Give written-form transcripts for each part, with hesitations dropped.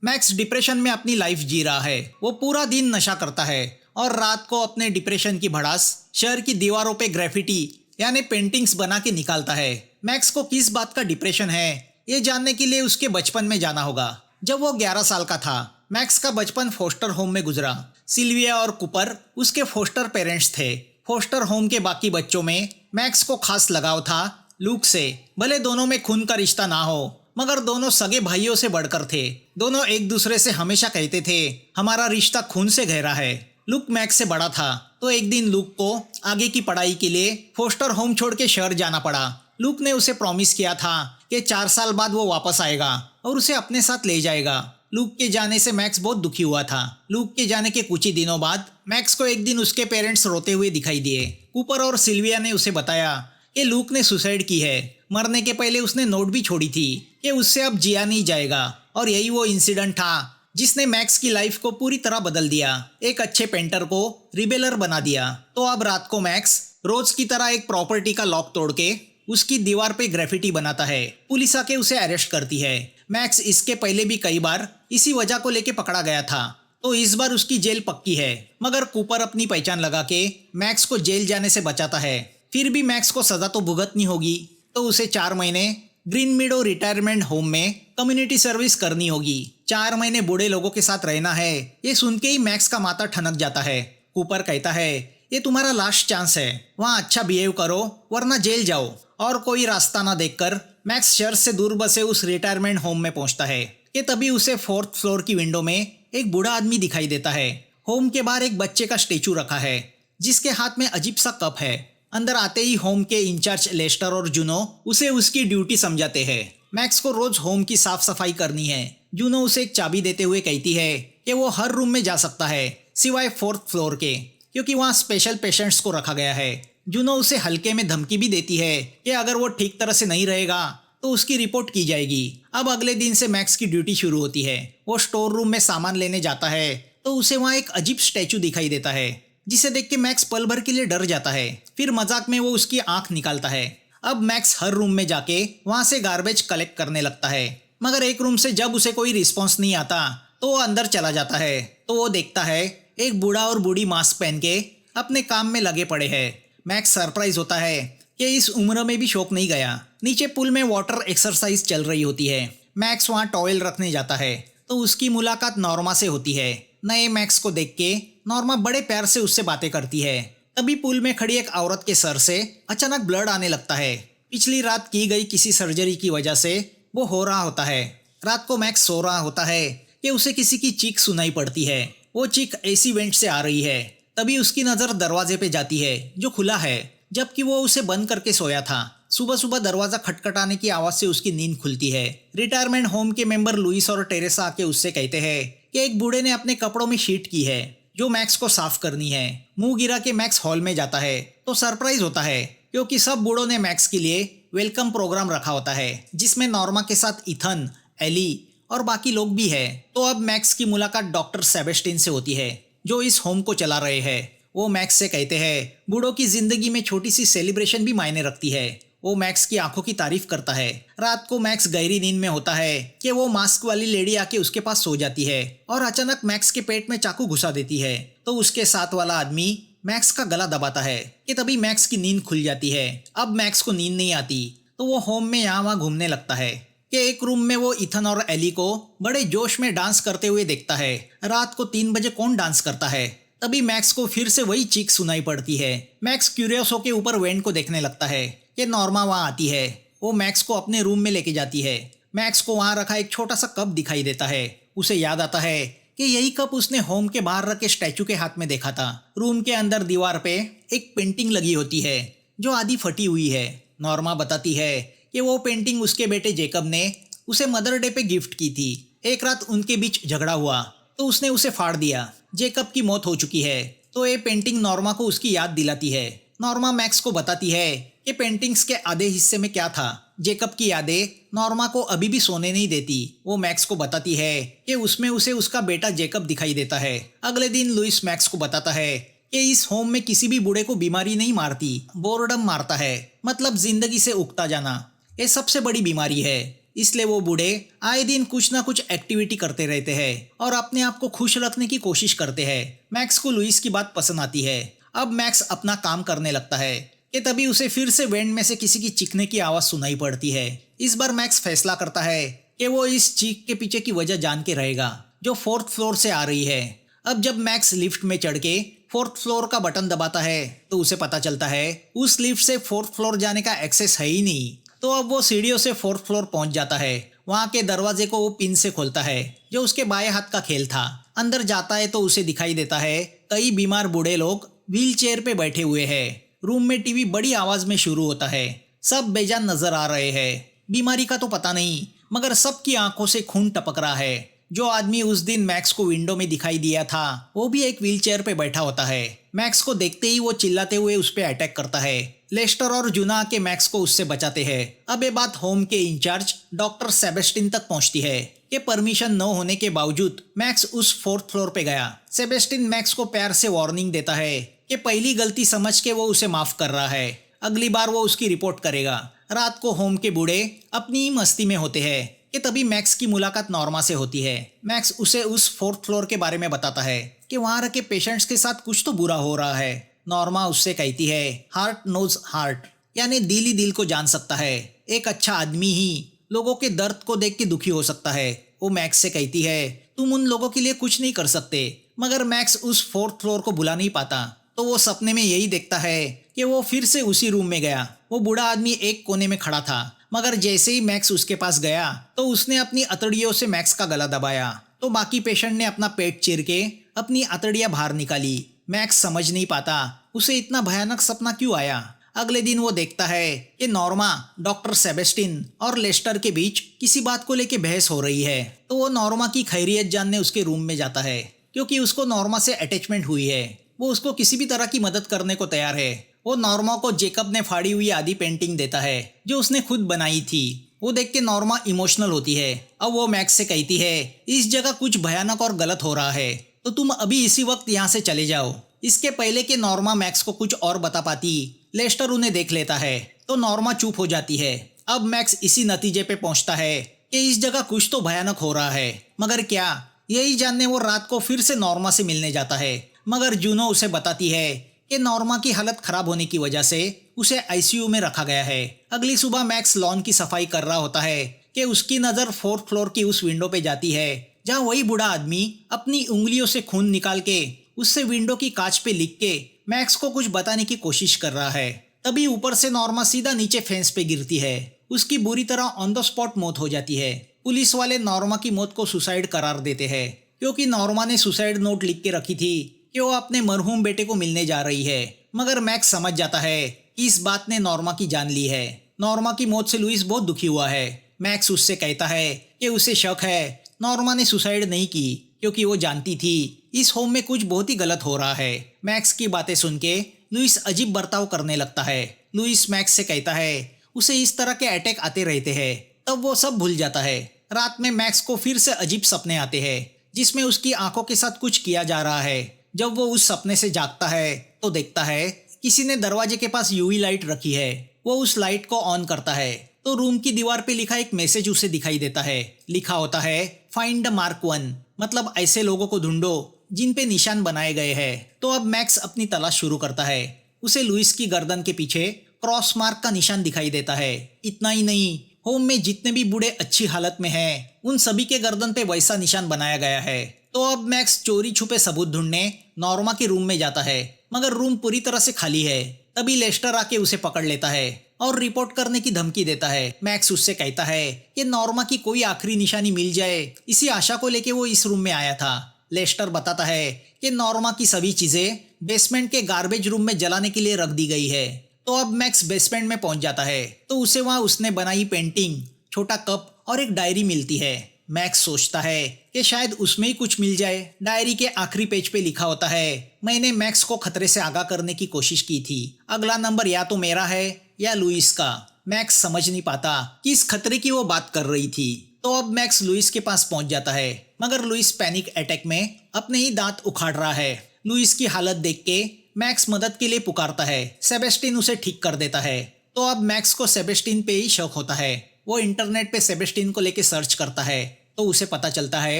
Max depression में अपनी life जी रहा है। वो पूरा दिन नशा करता है और रात को अपने डिप्रेशन की भड़ास शहर की दीवारों पे ग्रेफिटी यानी पेंटिंग्स बना के निकालता है। मैक्स को किस बात का डिप्रेशन है ये जानने के लिए उसके बचपन में जाना होगा। जब वो 11 साल का था, मैक्स का बचपन फोस्टर होम में गुजरा। सिल्विया और कूपर उसके फोस्टर पेरेंट्स थे। फोस्टर होम के बाकी बच्चों में मैक्स को खास लगाव था लूक से। भले दोनों में खून का रिश्ता ना हो, मगर दोनों सगे भाइयों से बढ़कर थे। दोनों एक दूसरे से हमेशा कहते थे, हमारा रिश्ता खून से गहरा है। लूक मैक्स से बड़ा था, तो एक दिन लूक को आगे की पढ़ाई के लिए फोस्टर होम छोड़ के शहर जाना पड़ा। लूक ने उसे प्रॉमिस किया था कि 4 साल बाद वो वापस आएगा और उसे अपने साथ ले जाएगा। लूक के जाने से मैक्स बहुत दुखी हुआ था। लूक के जाने के कुछ ही दिनों बाद मैक्स को एक दिन उसके पेरेंट्स रोते हुए दिखाई दिए। कूपर और सिल्विया ने उसे बताया कि लूक ने सुसाइड की है। मरने के पहले उसने नोट भी छोड़ी थी कि उससे अब जिया नहीं जाएगा, और यही वो इंसिडेंट था जिसने मैक्स की लाइफ को पूरी तरह बदल दिया। एक अच्छे पेंटर को रिबेलर बना दिया। तो अब रात को मैक्स रोज की तरह एक प्रॉपर्टी का लॉक तोड़ के उसकी दीवार पे ग्रेफिटी बनाता है। पुलिस आके उसे अरेस्ट करती है। मैक्स इसके पहले भी कई बार इसी वजह को लेके पकड़ा गया था, तो इस बार उसकी जेल पक्की है। मगर कूपर अपनी पहचान लगा के मैक्स को जेल जाने से बचाता है। फिर भी मैक्स को सजा तो भुगतनी होगी, तो उसे 4 महीने ग्रीन मीडो रिटायरमेंट होम में कम्युनिटी सर्विस करनी होगी। 4 महीने बूढ़े लोगों के साथ रहना है। ये सुन के ही मैक्स का माथा ठनक जाता है। कूपर कहता है, ये तुम्हारा लास्ट चांस है, वहाँ अच्छा बिहेव करो वरना जेल जाओ। और कोई रास्ता ना देखकर मैक्स शहर से दूर बसे उस रिटायरमेंट होम में पहुंचता है कि तभी उसे 4th फ्लोर की विंडो में एक बूढ़ा आदमी दिखाई देता है। होम के बाहर एक बच्चे का स्टेचू रखा है जिसके हाथ में अजीब सा कप है। अंदर आते ही होम के इंचार्ज लेस्टर और जूनो उसे उसकी ड्यूटी समझाते हैं। मैक्स को रोज होम की साफ सफाई करनी है। जूनो उसे एक चाबी देते हुए कहती है कि वो हर रूम में जा सकता है सिवाय 4th फ्लोर के, क्योंकि वहाँ स्पेशल पेशेंट्स को रखा गया है। जूनो उसे हल्के में धमकी भी देती है कि अगर वो ठीक तरह से नहीं रहेगा तो उसकी रिपोर्ट की जाएगी। अब अगले दिन से मैक्स की ड्यूटी शुरू होती है। वो स्टोर रूम में सामान लेने जाता है तो उसे वहाँ एक अजीब स्टैचू दिखाई देता है जिसे देख के मैक्स पल भर के लिए डर जाता है। फिर मजाक में वो उसकी आंख निकालता है। अब मैक्स हर रूम में जाके वहाँ से गार्बेज कलेक्ट करने लगता है, मगर एक रूम से जब उसे कोई रिस्पॉन्स नहीं आता तो वो अंदर चला जाता है। तो वो देखता है एक बूढ़ा और बूढ़ी मास्क पहन के अपने काम में लगे पड़े हैं। मैक्स सरप्राइज होता है कि इस उम्र में भी शौक नहीं गया। नीचे पूल में वाटर एक्सरसाइज चल रही होती है। मैक्स वहाँ टॉवेल रखने जाता है तो उसकी मुलाकात नॉर्मा से होती है। नए मैक्स को देख के नॉर्मा बड़े प्यार से उससे बातें करती है। तभी पूल में खड़ी एक औरत के सर से अचानक ब्लड आने लगता है। पिछली रात की गई किसी सर्जरी की वजह से वो हो रहा होता है। रात को मैक्स सो रहा होता है कि उसे किसी की चीख सुनाई पड़ती है। वो चीख ऐसी वेंट से आ रही है। तभी उसकी नज़र दरवाजे पे जाती है जो खुला है, जबकि वो उसे बंद करके सोया था। सुबह सुबह दरवाजा खटखटाने की आवाज से उसकी नींद खुलती है। रिटायरमेंट होम के मेंबर लुइस और टेरेसा आके उससे कहते हैं कि एक बूढ़े ने अपने कपड़ों में शीट की है जो मैक्स को साफ करनी है। मुंह गिरा के मैक्स हॉल में जाता है तो सरप्राइज होता है क्योंकि सब बूढ़ों ने मैक्स के लिए वेलकम प्रोग्राम रखा होता है जिसमें नॉर्मा के साथ इथन, एली और बाकी लोग भी है। तो अब मैक्स की मुलाकात डॉक्टर सेबेस्टिन से होती है जो इस होम को चला रहे हैं। वो मैक्स से कहते हैं बूढ़ों की जिंदगी में छोटी सी सेलिब्रेशन भी मायने रखती है। वो मैक्स की आंखों की तारीफ करता है। रात को मैक्स गहरी नींद में होता है कि वो मास्क वाली लेडी आके उसके पास सो जाती है और अचानक मैक्स के पेट में चाकू घुसा देती है। तो उसके साथ वाला आदमी मैक्स का गला दबाता है कि तभी मैक्स की नींद खुल जाती है। अब मैक्स को नींद नहीं आती तो वो होम में यहाँ वहाँ घूमने लगता है कि एक रूम में वो इथन और एली को बड़े जोश में डांस करते हुए देखता है। रात को 3 बजे कौन डांस करता है? तभी मैक्स को फिर से वही चीख सुनाई पड़ती है। मैक्स क्यूरियस होकर ऊपर वेंट को देखने लगता है कि नॉर्मा वहाँ आती है। वो मैक्स को अपने रूम में लेके जाती है। मैक्स को वहाँ रखा एक छोटा सा कप दिखाई देता है। उसे याद आता है कि यही कप उसने होम के बाहर रखे स्टैचू के हाथ में देखा था। रूम के अंदर दीवार पे एक पेंटिंग लगी होती है जो आधी फटी हुई है। नॉर्मा बताती है कि वो पेंटिंग उसके बेटे जेकब ने उसे मदर डे पे गिफ्ट की थी। एक रात उनके बीच झगड़ा हुआ तो उसने उसे फाड़ दिया। जेकब की मौत हो चुकी है तो ये पेंटिंग नॉर्मा को उसकी याद दिलाती है। नॉर्मा मैक्स को बताती है कि पेंटिंग्स के आधे हिस्से में क्या था। जेकब की यादें नॉर्मा को अभी भी सोने नहीं देती। वो मैक्स को बताती है कि उसमें उसे उसका बेटा जेकब दिखाई देता है। अगले दिन लुइस मैक्स को बताता है कि इस होम में किसी भी बूढ़े को बीमारी नहीं मारती, बोर्डम मारता है, मतलब जिंदगी से उगता जाना। ये सबसे बड़ी बीमारी है। इसलिए वो बूढ़े आए दिन कुछ ना कुछ एक्टिविटी करते रहते हैं और अपने आप को खुश रखने की कोशिश करते हैं। मैक्स को लुइस की बात पसंद आती है। अब मैक्स अपना काम करने लगता है कि तभी उसे फिर से वेंट में से किसी की चीखने की आवाज सुनाई पड़ती है। इस बार मैक्स फैसला करता है कि वो इस चीख के पीछे की वजह जान के रहेगा, जो 4th फ्लोर से आ रही है। अब जब मैक्स लिफ्ट में चढ़ के 4th फ्लोर का बटन दबाता है तो उसे पता चलता है उस लिफ्ट से 4th फ्लोर जाने का एक्सेस है ही नहीं। तो अब वो सीढ़ियों से 4th फ्लोर पहुंच जाता है। वहां के दरवाजे को वो पिन से खोलता है, जो उसके बाएं हाथ का खेल था। अंदर जाता है तो उसे दिखाई देता है कई बीमार बूढ़े लोग व्हील चेयर पे बैठे हुए हैं। रूम में टीवी बड़ी आवाज में शुरू होता है। सब बेजान नजर आ रहे हैं। बीमारी का तो पता नहीं, मगर सबकी आंखों से खून टपक रहा है। जो आदमी उस दिन मैक्स को विंडो में दिखाई दिया था वो भी एक व्हीलचेयर पे बैठा होता है। मैक्स को देखते ही वो चिल्लाते हुए उस पे अटैक करता है। लेस्टर और जूना के मैक्स को उससे बचाते हैं। अब ये बात होम के इंचार्ज डॉक्टर सेबेस्टिन तक पहुंचती है कि परमिशन न होने के बावजूद मैक्स उस 4th फ्लोर पे गया। सेबेस्टिन मैक्स को प्यार से वार्निंग देता है कि पहली गलती समझ के वो उसे माफ कर रहा है, अगली बार वो उसकी रिपोर्ट करेगा। रात को होम के बूढ़े अपनी मस्ती में होते हैं कि तभी मैक्स की मुलाकात नॉर्मा से होती है। मैक्स उसे उस 4th फ्लोर के बारे में बताता है कि वहां रखे पेशेंट्स के साथ कुछ तो बुरा हो रहा है। नॉर्मा उससे कहती है हार्ट नोज हार्ट, यानी दिल ही दिल को जान सकता है। एक अच्छा आदमी ही लोगों के दर्द को देख के दुखी हो सकता है। वो मैक्स से कहती है तुम उन लोगों के लिए कुछ नहीं कर सकते। मगर मैक्स उस 4th फ्लोर को भुला नहीं पाता, तो वो सपने में यही देखता है कि वो फिर से उसी रूम में गया। वो बूढ़ा आदमी एक कोने में खड़ा था, मगर जैसे ही मैक्स उसके पास गया तो उसने अपनी अतड़ियों से मैक्स का गला दबाया। तो बाकी पेशेंट ने अपना पेट चीर के अपनी अतड़ियां बाहर निकाली। मैक्स समझ नहीं पाता उसे इतना भयानक सपना क्यों आया। अगले दिन वो देखता है कि नॉर्मा, डॉक्टर सेबेस्टिन और लेस्टर के बीच किसी बात को लेके बहस हो रही है। तो वो नॉर्मा की खैरियत जानने उसके रूम में जाता है, क्योंकि उसको नॉर्मा से अटैचमेंट हुई है। वो उसको किसी भी तरह की मदद करने को तैयार है। वो नॉर्मा को जेकब ने फाड़ी हुई आधी पेंटिंग देता है जो उसने खुद बनाई थी। वो देख के नॉर्मा इमोशनल होती है। अब वो मैक्स से कहती है इस जगह कुछ भयानक और गलत हो रहा है, तो तुम अभी इसी वक्त यहाँ से चले जाओ। इसके पहले कि नॉर्मा मैक्स को कुछ और बता पाती, लेस्टर उन्हें देख लेता है, तो नॉर्मा चुप हो जाती है। अब मैक्स इसी नतीजे पे पहुंचता है कि इस जगह कुछ तो भयानक हो रहा है, मगर क्या, यही जानने वो रात को फिर से नॉर्मा से मिलने जाता है। मगर जूनो उसे बताती है कि नॉर्मा की हालत खराब होने की वजह से उसे आईसीयू में रखा गया है। अगली सुबह मैक्स लॉन की सफाई कर रहा होता है कि उसकी नज़र 4th फ्लोर की उस विंडो पे जाती है जहाँ वही बूढ़ा आदमी अपनी उंगलियों से खून निकाल के उससे विंडो की कांच पे लिख के मैक्स को कुछ बताने की कोशिश कर रहा है। तभी ऊपर से नॉर्मा सीधा नीचे फेंस पे गिरती है। उसकी बुरी तरह ऑन द स्पॉट मौत हो जाती है। पुलिस वाले नॉर्मा की मौत को सुसाइड करार देते हैं, क्योंकि नॉर्मा ने सुसाइड नोट लिख के रखी थी कि वो अपने मरहूम बेटे को मिलने जा रही है। मगर मैक्स समझ जाता है कि इस बात ने नॉर्मा की जान ली है। नॉर्मा की मौत से लुइस बहुत दुखी हुआ है। मैक्स उससे कहता है कि उसे शक है नॉर्मा ने सुसाइड नहीं की, क्योंकि वो जानती थी इस होम में कुछ बहुत ही गलत हो रहा है। मैक्स की बातें सुन के लुइस अजीब बर्ताव करने लगता है। लुइस मैक्स से कहता है उसे इस तरह के अटैक आते रहते हैं। तब वो सब भूल जाता है। रात में मैक्स को फिर से अजीब सपने आते हैं, जिसमें उसकी आंखों के साथ कुछ किया जा रहा है। जब वो उस सपने से जागता है तो देखता है किसी ने दरवाजे के पास यूवी लाइट रखी है। वो उस लाइट को ऑन करता है तो रूम की दीवार पे लिखा एक मैसेज उसे दिखाई देता है। लिखा होता है फाइंड द मार्क 1, मतलब ऐसे लोगों को ढूंढो जिन पे निशान बनाए गए हैं। तो अब मैक्स अपनी तलाश शुरू करता है। उसे लुइस की गर्दन के पीछे क्रॉस मार्क का निशान दिखाई देता है। इतना ही नहीं, होम में जितने भी बूढ़े अच्छी हालत में हैं, उन सभी के गर्दन पे वैसा निशान बनाया गया है। तो अब मैक्स चोरी छुपे सबूत ढूंढने नॉर्मा के रूम में जाता है, मगर रूम पूरी तरह से खाली है। तभी लेस्टर आके उसे पकड़ लेता है और रिपोर्ट करने की धमकी देता है। मैक्स उससे कहता है कि नॉर्मा की कोई आखिरी निशानी मिल जाए, इसी आशा को लेके वो इस रूम में आया था। लेस्टर बताता है कि नॉर्मा की सभी चीजें बेसमेंट के गार्बेज रूम में जलाने के लिए रख दी गई है। तो अब मैक्स बेसमेंट में पहुंच जाता है तो उसे वहां उसने बनाई पेंटिंग, छोटा कप और एक डायरी मिलती है। मैक्स सोचता है कि शायद उसमें ही कुछ मिल जाए। डायरी के आखिरी पेज पे लिखा होता है मैंने मैक्स को खतरे से आगाह करने की कोशिश की थी। अगला नंबर या तो मेरा है या लुइस का। मैक्स समझ नहीं पाता कि इस खतरे की वो बात कर रही थी। तो अब मैक्स लुइस के पास पहुंच जाता है, मगर लुइस पैनिक अटैक में अपने ही दांत उखाड़ रहा है। लुइस की हालत देख के मैक्स मदद के लिए पुकारता है। सेबेस्टिन उसे ठीक कर देता है। तो अब मैक्स को सेबेस्टिन पे ही शक होता है। वो इंटरनेट पे सेबेस्टिन को लेके सर्च करता है तो उसे पता चलता है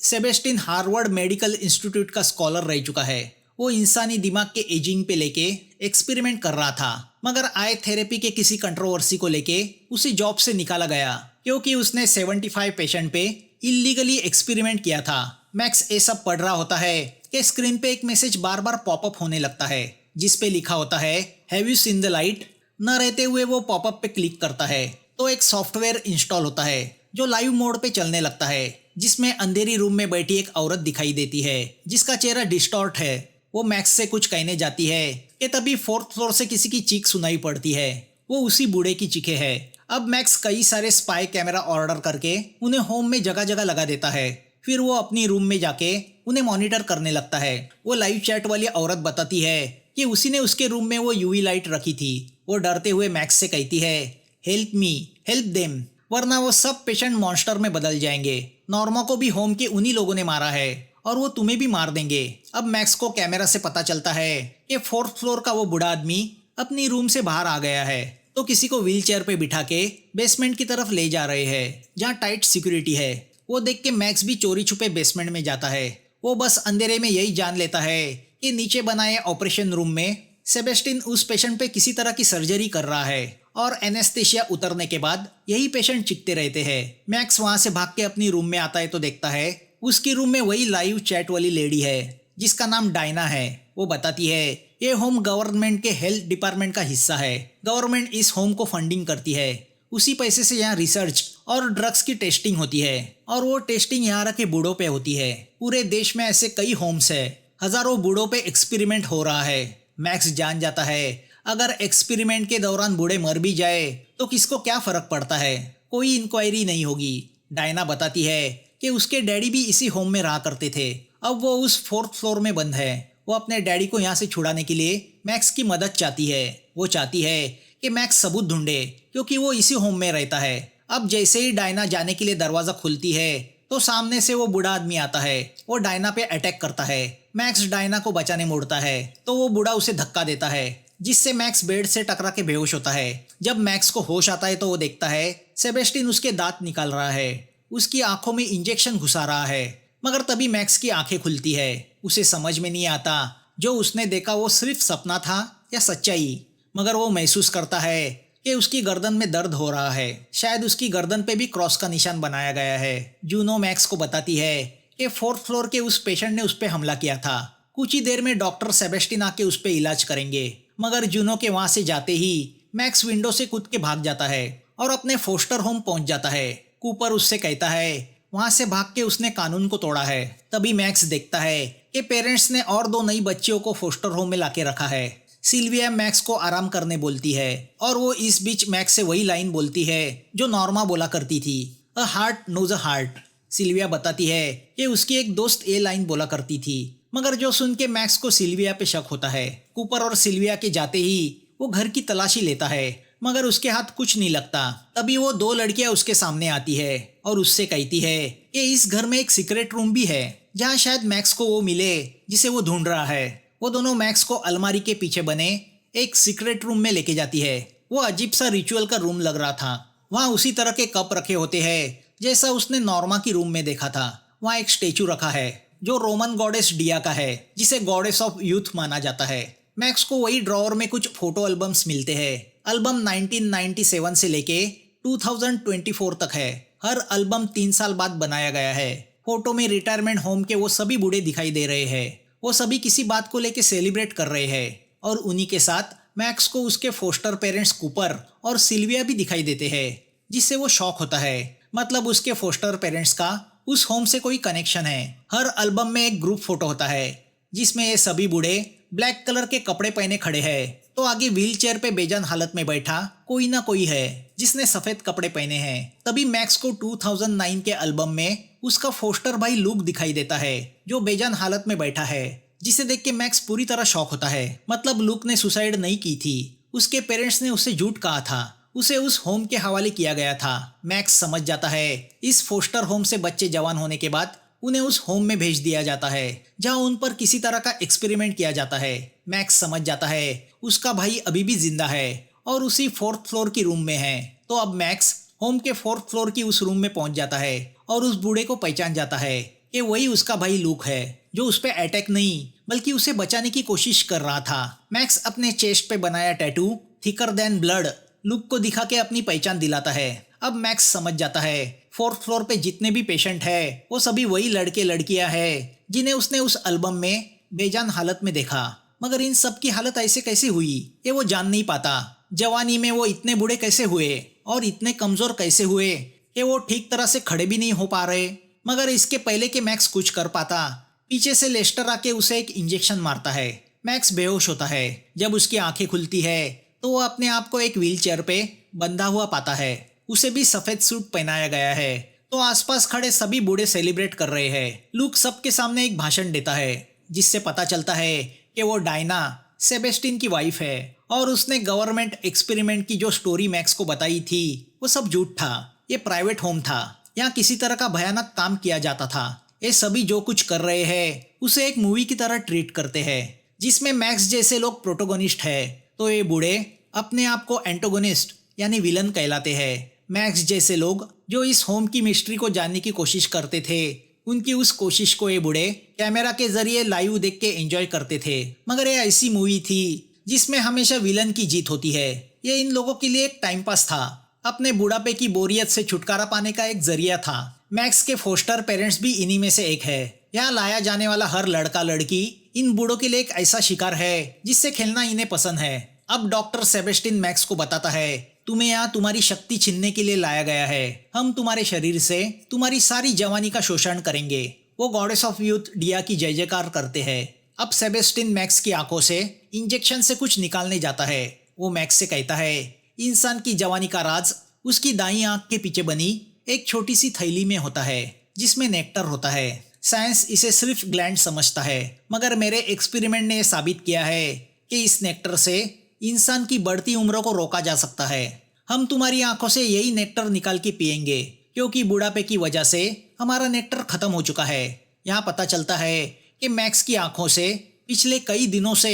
सेबेस्टिन हार्वर्ड मेडिकल इंस्टीट्यूट का स्कॉलर रह चुका है। वो इंसानी दिमाग के एजिंग पे लेके एक्सपेरिमेंट कर रहा था, मगर आई थेरेपी के किसी कंट्रोवर्सी को लेके उसे जॉब से निकाला गया क्योंकि उसने 75 पेशेंट पे इलीगली एक्सपेरिमेंट किया था। मैक्स ये सब पढ़ रहा होता है कि स्क्रीन पे एक मैसेज बार बार पॉपअप होने लगता है जिस पे लिखा होता है have you seen the light. न रहते हुए वो पॉपअप पे क्लिक करता है तो एक सॉफ्टवेयर इंस्टॉल होता है जो लाइव मोड पे चलने लगता है, जिसमें अंधेरी रूम में बैठी एक औरत दिखाई देती है जिसका चेहरा डिस्टॉर्ट है। वो मैक्स से कुछ कहने जाती है कि तभी 4th फ्लोर से किसी की चीख सुनाई पड़ती है। वो उसी बूढ़े की चीखे है। अब मैक्स कई सारे स्पाई कैमरा ऑर्डर करके उन्हें होम में जगह जगह लगा देता है। फिर वो अपनी रूम में जाके उन्हें मॉनिटर करने लगता है। वो लाइव चैट वाली औरत बताती है कि उसी ने उसके रूम में वो यूवी लाइट रखी थी। वो डरते हुए मैक्स से कहती है हेल्प मी हेल्प देम, वरना वो सब पेशेंट मॉन्स्टर में बदल जाएंगे। नॉर्मा को भी होम के उन्हीं लोगों ने मारा है और वो तुम्हें भी मार देंगे। अब मैक्स को कैमरा से पता चलता है कि 4th फ्लोर का वो बूढ़ा आदमी अपनी रूम से बाहर आ गया है तो किसी को व्हील चेयर पे बिठा के बेसमेंट की तरफ ले जा रहे हैं जहाँ टाइट सिक्योरिटी है। वो देख के मैक्स भी चोरी छुपे बेसमेंट में जाता है। वो बस अंधेरे में यही जान लेता है कि नीचे बनाए ऑपरेशन रूम में सेबेस्टिन उस पेशेंट पे किसी तरह की सर्जरी कर रहा है और एनेस्थेशिया उतरने के बाद यही पेशेंट चिखते रहते हैं। मैक्स वहां से भाग के अपनी रूम में आता है तो देखता है उसकी रूम में वही लाइव चैट वाली लेडी है जिसका नाम डायना है। वो बताती है ये होम गवर्नमेंट के हेल्थ डिपार्टमेंट का हिस्सा है। गवर्नमेंट इस होम को फंडिंग करती है। उसी पैसे से यहाँ रिसर्च और ड्रग्स की टेस्टिंग होती है और वो टेस्टिंग यहाँ रखे बूढ़ों पे होती है। पूरे देश में ऐसे कई होम्स है, हजारों बूढ़ों पे एक्सपेरिमेंट हो रहा है। मैक्स जान जाता है अगर एक्सपेरिमेंट के दौरान बूढ़े मर भी जाए तो किसको क्या फर्क पड़ता है, कोई इंक्वायरी नहीं होगी। डायना बताती है कि उसके डैडी भी इसी होम में रहा करते थे। अब वो उस 4th फ्लोर में बंद है। वो अपने डैडी को यहाँ से छुड़ाने के लिए मैक्स की मदद चाहती है। वो चाहती है कि मैक्स सबूत ढूंढे क्योंकि वो इसी होम में रहता है। अब जैसे ही डायना जाने के लिए दरवाजा खुलती है तो सामने से वो बूढ़ा आदमी आता है। वो डायना पे अटैक करता है। मैक्स डायना को बचाने मुड़ता है तो वो बूढ़ा उसे धक्का देता है जिससे मैक्स बेड से टकरा के बेहोश होता है। जब मैक्स को होश आता है तो वो देखता है सेबेस्टिन उसके दांत निकाल रहा है, उसकी आंखों में इंजेक्शन घुसा रहा है। मगर तभी मैक्स की आंखें खुलती है। उसे समझ में नहीं आता जो उसने देखा वो सिर्फ सपना था या सच्चाई, मगर वो महसूस करता है कि उसकी गर्दन में दर्द हो रहा है। शायद उसकी गर्दन पे भी क्रॉस का निशान बनाया गया है। जूनो मैक्स को बताती है कि 4th फ्लोर के उस पेशेंट ने उस पे हमला किया था। कुछ ही देर में डॉक्टर सेबेस्टिन आके उस पे इलाज करेंगे। मगर जूनो के वहां से जाते ही मैक्स विंडो से कूद के भाग जाता है और अपने फोस्टर होम पहुंच जाता है। कूपर उससे कहता है वहां से भाग के उसने कानून को तोड़ा है। तभी मैक्स देखता है कि पेरेंट्स ने और 2 नई बच्चियों को फोस्टर होम में लाके रखा है। सिल्विया मैक्स को आराम करने बोलती है और वो इस बीच मैक्स से वही लाइन बोलती है जो नॉर्मा बोला करती थी, a heart knows a heart. Sylvia बताती है कि उसकी एक दोस्त ये लाइन बोला करती थी, मगर जो सुन के मैक्स को सिल्विया पे शक होता है। कूपर और सिल्विया के जाते ही वो घर की तलाशी लेता है मगर उसके हाथ कुछ नहीं लगता। तभी वो 2 लड़कियां उसके सामने आती है और उससे कहती है कि इस घर में एक सीक्रेट रूम भी है जहाँ शायद मैक्स को वो मिले जिसे वो ढूंढ रहा है। वो दोनों मैक्स को अलमारी के पीछे बने एक सीक्रेट रूम में लेके जाती है। वो अजीब सा रिचुअल का रूम लग रहा था। वहाँ उसी तरह के कप रखे होते हैं जैसा उसने नॉर्मा की रूम में देखा था। वहाँ एक स्टेचू रखा है जो रोमन गॉडेस डिया का है जिसे गॉडेस ऑफ यूथ माना जाता है। मैक्स को वही ड्रॉअर में कुछ फोटो एल्बम्स मिलते हैं। एल्बम 1997 से लेके 2024 तक है। हर एल्बम 3 साल बाद बनाया गया है। फोटो में रिटायरमेंट होम के वो सभी बूढ़े दिखाई दे रहे हैं। वो सभी किसी बात को लेके सेलिब्रेट कर रहे हैं और उन्हीं के साथ मैक्स को उसके फोस्टर पेरेंट्स कूपर और सिल्विया भी दिखाई देते हैं, जिससे वो शॉक होता है। मतलब उसके फोस्टर पेरेंट्स का उस होम से कोई कनेक्शन है। हर एल्बम में एक ग्रुप फोटो होता है जिसमें ये सभी बूढ़े ब्लैक कलर के कपड़े पहने खड़े हैं तो आगे व्हील चेयर पे बेजान हालत में बैठा कोई ना कोई है जिसने सफेद कपड़े पहने हैं। तभी मैक्स को 2009 के एल्बम में उसका फोस्टर भाई लूक दिखाई देता है जो बेजान हालत में बैठा है, जिसे देख के मैक्स पूरी तरह शॉक होता है। मतलब लूक ने सुसाइड नहीं की थी, उसके पेरेंट्स ने उसे झूठ कहा था, उसे उस होम के हवाले किया गया था। मैक्स समझ जाता है इस फोस्टर होम से बच्चे जवान होने के बाद उन्हें उस होम में भेज दिया जाता है जहां उन पर किसी तरह का एक्सपेरिमेंट किया जाता है। मैक्स समझ जाता है उसका भाई अभी भी जिंदा है और उसी 4th फ्लोर की रूम में है। तो अब मैक्स होम के फोर्थ फ्लोर की उस रूम में पहुंच जाता है और उस बूढ़े को पहचान जाता है कि वही उसका भाई लूक है जो उस पे अटैक नहीं बल्कि उसे बचाने की कोशिश कर रहा था। मैक्स अपने चेस्ट पे बनाया tattoo thicker than blood look को दिखा के अपनी पहचान दिलाता है। अब मैक्स समझ जाता है फोर्थ फ्लोर पे जितने भी पेशेंट है वो सभी वही लड़के लड़कियां हैं जिन्हें उसने उस एल्बम में बेजान हालत में देखा। मगर इन सब की हालत ऐसे कैसे हुई ये वो जान नहीं पाता। जवानी में वो इतने बूढ़े कैसे हुए और इतने कमजोर कैसे हुए कि वो ठीक तरह से खड़े भी नहीं हो पा रहे। मगर इसके पहले कि मैक्स कुछ कर पाता पीछे से लेस्टर आके उसे एक इंजेक्शन मारता है। मैक्स बेहोश होता है। जब उसकी आंखें खुलती है तो वो अपने आप को एक व्हील चेयर पे बंधा हुआ पाता है। उसे भी सफेद सूट पहनाया गया है। तो आसपास खड़े सभी बूढ़े सेलिब्रेट कर रहे हैं। लूक सबके सामने एक भाषण देता है जिससे पता चलता है कि वो डायना सेबेस्टिन की वाइफ है और उसने गवर्नमेंट एक्सपेरिमेंट की जो स्टोरी मैक्स को बताई थी वो सब झूठ था। ये प्राइवेट होम था, यहाँ किसी तरह का भयानक काम किया जाता था। ये सभी जो कुछ कर रहे हैं उसे एक मूवी की तरह ट्रीट करते हैं जिसमें मैक्स जैसे लोग प्रोटोगोनिस्ट है तो ये बूढ़े अपने आप को एंटोगोनिस्ट यानी विलन कहलाते हैं। मैक्स जैसे लोग जो इस होम की मिस्ट्री को जानने की कोशिश करते थे उनकी उस कोशिश को ये बूढ़े कैमरा के जरिए लाइव देख के एंजॉय करते थे। मगर ये ऐसी मूवी थी जिसमें हमेशा विलन की जीत होती है। ये इन लोगों के लिए एक टाइम पास था, अपने बुढ़ापे की बोरियत से छुटकारा पाने का एक जरिया था। मैक्स के फोस्टर पेरेंट्स भी इन्हीं में से एक है। यहाँ लाया जाने वाला हर लड़का लड़की इन बूढ़ों के लिए एक ऐसा शिकार है जिससे खेलना इन्हें पसंद है। अब डॉक्टर सेबेस्टिन मैक्स को बताता है तुम्हें यहाँ तुम्हारी शक्ति छीनने के लिए लाया गया है। हम तुम्हारे शरीर से तुम्हारी सारी जवानी का शोषण करेंगे। वो गॉडेस ऑफ यूथ डिया की जय जयकार करते हैं। अब सेबेस्टिन मैक्स की आंखों से इंजेक्शन से कुछ निकालने जाता है। वो मैक्स से कहता है इंसान की जवानी का राज उसकी दाईं आंख के पीछे बनी एक छोटी सी थैली में होता है जिसमें नेक्टर होता है। साइंस इसे सिर्फ ग्लैंड समझता है मगर मेरे एक्सपेरिमेंट ने साबित किया है कि इस नेक्टर से इंसान की बढ़ती उम्र को रोका जा सकता है। हम तुम्हारी आंखों से यही नेक्टर निकाल के पिएंगे क्योंकि बुढ़ापे की वजह से हमारा नेक्टर खत्म हो चुका है। यहाँ पता चलता है कि मैक्स की आंखों से पिछले कई दिनों से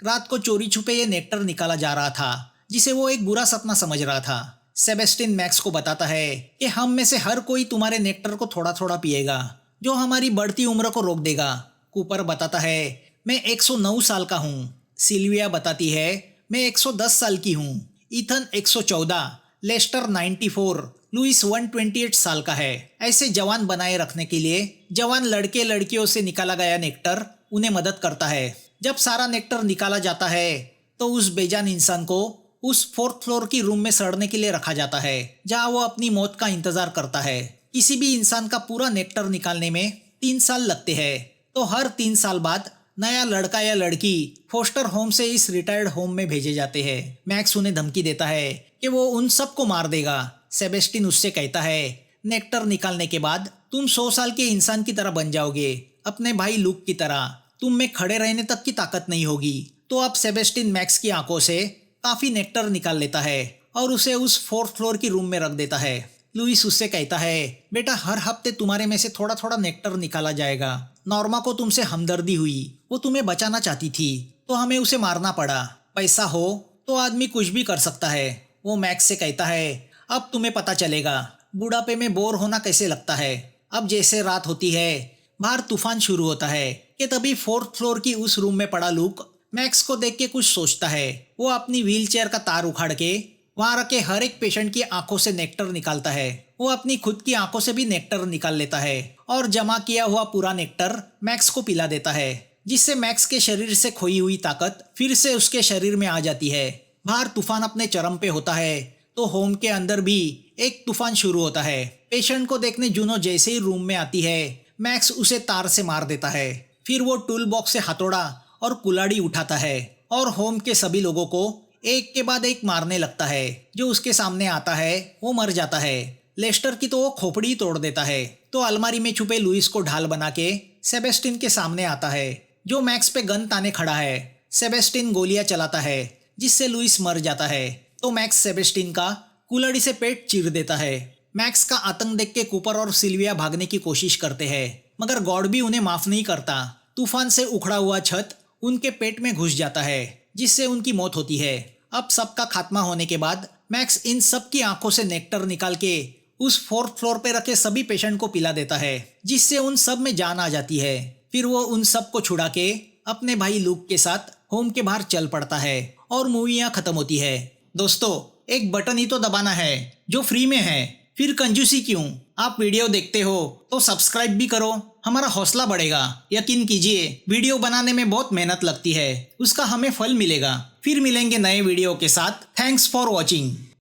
रात को चोरी छुपे ये नेक्टर निकाला जा रहा था जिसे वो एक बुरा सपना समझ रहा था। सेबेस्टिन मैक्स को बताता है कि हम में से हर कोई तुम्हारे नेक्टर को थोड़ा थोड़ा पिएगा जो हमारी बढ़ती उम्र को रोक देगा। कूपर बताता है मैं 109 साल का हूँ। सिल्विया बताती है मैं 110 साल की हूँ। इथन 114, लेस्टर 94, लुइस 128 साल का है। ऐसे जवान बनाए रखने के लिए जवान लड़के लड़कियों से निकाला गया नेक्टर उन्हें मदद करता है। जब सारा नेक्टर निकाला जाता है तो उस बेजान इंसान को उस फोर्थ फ्लोर की रूम में सड़ने के लिए रखा जाता है जहाँ वो अपनी मौत का इंतजार करता है। किसी भी इंसान का पूरा नेक्टर निकालने में 3 साल लगते हैं तो हर 3 साल बाद नया लड़का या लड़की फोस्टर होम से इस रिटायर्ड होम में भेजे जाते हैं। मैक्स उन्हें धमकी देता है कि वो उन सबको मार देगा। सेबेस्टिन उससे कहता है नेक्टर निकालने के बाद तुम 100 साल के इंसान की तरह बन जाओगे, अपने भाई लूक की तरह। तुम में खड़े रहने तक की ताकत नहीं होगी। तो अब सेबेस्टिन मैक्स की आंखों से काफी नेक्टर निकाल लेता है और उसे उस फोर्थ फ्लोर की रूम में रख देता है। लुइस उससे कहता है बेटा हर हफ्ते तुम्हारे में से थोड़ा थोड़ा नेक्टर निकाला जाएगा। नॉर्मा को तुमसे हमदर्दी हुई, वो तुम्हें बचाना चाहती थी तो हमें उसे मारना पड़ा। पैसा हो तो आदमी कुछ भी कर सकता है। वो मैक्स से कहता है अब तुम्हें पता चलेगा बुढ़ापे में बोर होना कैसे लगता है। अब जैसे रात होती है बाहर तूफान शुरू होता है कि तभी फोर्थ फ्लोर की उस रूम में पड़ा लूक मैक्स को देख के कुछ सोचता है। वो अपनी व्हीलचेयर का तार उखाड़ के वहां रखे हर एक पेशेंट की आंखों से नेक्टर निकालता है। वो अपनी खुद की आंखों से भी नेक्टर निकाल लेता है और जमा किया हुआ पूरा नेक्टर मैक्स को पिला देता है जिससे मैक्स के शरीर से खोई हुई ताकत फिर से उसके शरीर में आ जाती है। बाहर तूफान अपने चरम पे होता है तो होम के अंदर भी एक तूफान शुरू होता है। पेशेंट को देखने जूनो जैसे ही रूम में आती है मैक्स उसे तार से मार देता है। फिर वो टूल बॉक्स से हथौड़ा और कुल्हाड़ी उठाता है और होम के सभी लोगों को एक के बाद एक मारने लगता है। जो उसके सामने आता है वो मर जाता है। लेस्टर की तो वो खोपड़ी तोड़ देता है। तो अलमारी में छुपे लुइस को ढाल बना के सेबेस्टिन के सामने आता है जो मैक्स पे गन ताने खड़ा है। सेबेस्टिन गोलियां चलाता है जिससे लुइस मर जाता है। तो मैक्स सेबेस्टिन का कुल्हाड़ी से पेट चीर देता है। मैक्स का आतंक देख के कूपर और सिल्विया भागने की कोशिश करते हैं मगर गॉड भी उन्हें माफ नहीं करता। तूफान से उखड़ा हुआ छत उनके पेट में घुस जाता है जिससे उनकी मौत होती है। अब सबका खात्मा होने के बाद मैक्स इन सब की आंखों से नेक्टर निकाल के उस फोर्थ फ्लोर पे रखे सभी पेशेंट को पिला देता है, जिससे उन सब में जान आ जाती है। फिर वो उन सब को छुड़ा के अपने भाई लूक के साथ होम के बाहर चल पड़ता है और मूवी यहाँ खत्म होती है। दोस्तों, एक बटन ही तो दबाना है जो फ्री में है, फिर कंजूसी क्यों? आप वीडियो देखते हो तो सब्सक्राइब भी करो, हमारा हौसला बढ़ेगा। यकीन कीजिए, वीडियो बनाने में बहुत मेहनत लगती है, उसका हमें फल मिलेगा। फिर मिलेंगे नए वीडियो के साथ। Thanks for watching.